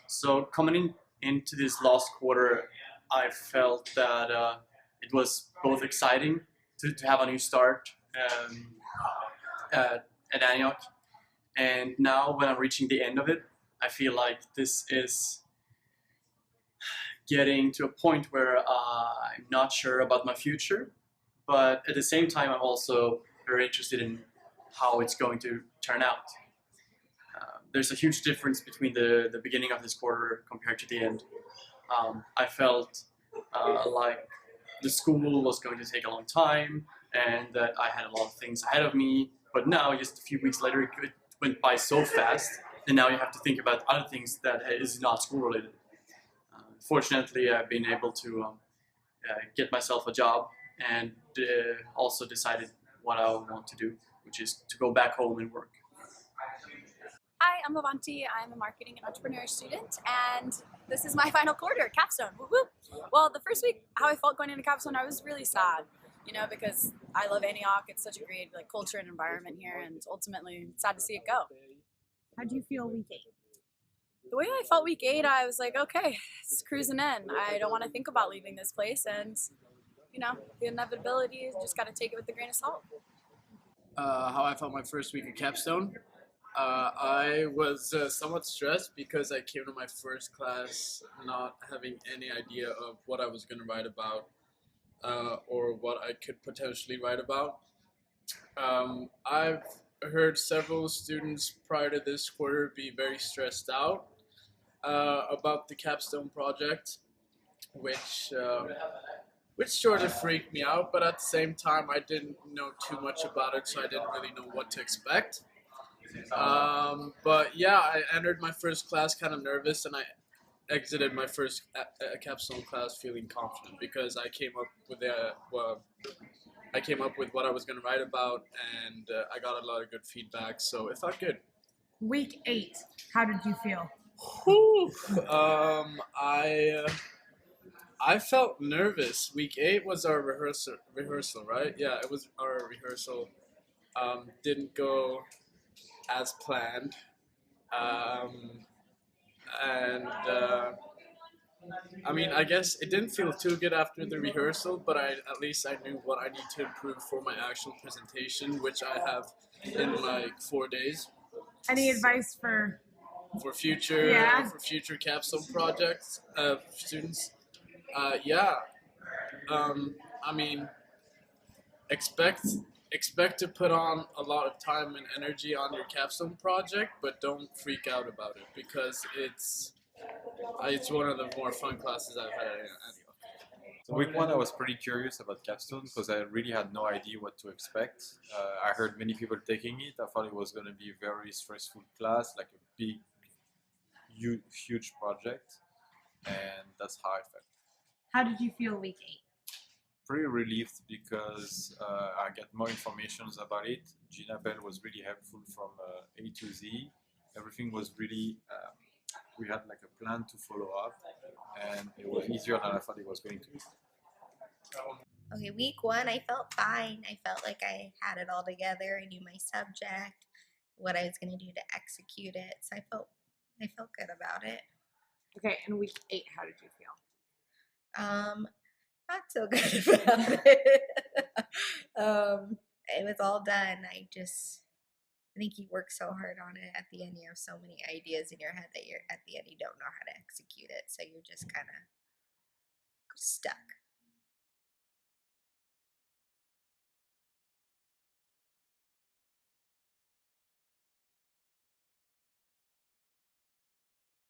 So into this last quarter, I felt that it was both exciting to have a new start at Antioch, and now when I'm reaching the end of it, I feel like this is getting to a point where I'm not sure about my future, but at the same time, I'm also very interested in how it's going to turn out. There's a huge difference between the beginning of this quarter compared to the end. I felt like the school was going to take a long time and that I had a lot of things ahead of me, but now just a few weeks later it went by so fast, and now you have to think about other things that is not school related. Fortunately, I've been able to get myself a job and also decided what I want to do, which is to go back home and work. Hi, I'm Avanti. I'm a marketing and entrepreneur student, and this is my final quarter, capstone. Woo woo. Well, the first week, how I felt going into capstone, I was really sad, because I love Antioch. It's such a great culture and environment here, and ultimately, sad to see it go. How do you feel week 8? The way I felt week 8, I was like, okay, it's cruising in. I don't want to think about leaving this place, and the inevitability, just got to take it with a grain of salt. How I felt my first week at capstone. I was somewhat stressed because I came to my first class not having any idea of what I was going to write about or what I could potentially write about. I've heard several students prior to this quarter be very stressed out about the capstone project, which sort of freaked me out, but at the same time I didn't know too much about it, so I didn't really know what to expect. But yeah, I entered my first class kind of nervous, and I exited my first capstone class feeling confident because I came up with what I was going to write about, and I got a lot of good feedback, so it felt good. Week 8, how did you feel? Whew. I felt nervous. Week 8 was our rehearsal, right? Yeah, it was our rehearsal. Didn't go as planned, I mean, I guess it didn't feel too good after the rehearsal, but at least I knew what I need to improve for my actual presentation, which I have in like 4 days. Any advice for future capstone projects students? I mean, expect to put on a lot of time and energy on your capstone project, but don't freak out about it because it's one of the more fun classes I've had at Antioch. So week 1, I was pretty curious about capstone because I really had no idea what to expect. I heard many people taking it. I thought it was going to be a very stressful class, like a big, huge project, and that's how I felt. How did you feel week 8? Pretty relieved because I get more information about it. Gina Bell was really helpful from A to Z. Everything was really, we had like a plan to follow up, and it was easier than I thought it was going to be. Okay, week 1, I felt fine. I felt like I had it all together. I knew my subject, what I was going to do to execute it. So I felt good about it. Okay, and week 8, how did you feel? Not so good about it. It was all done. I think you work so hard on it. At the end, you have so many ideas in your head that at the end you don't know how to execute it. So you're just kind of stuck.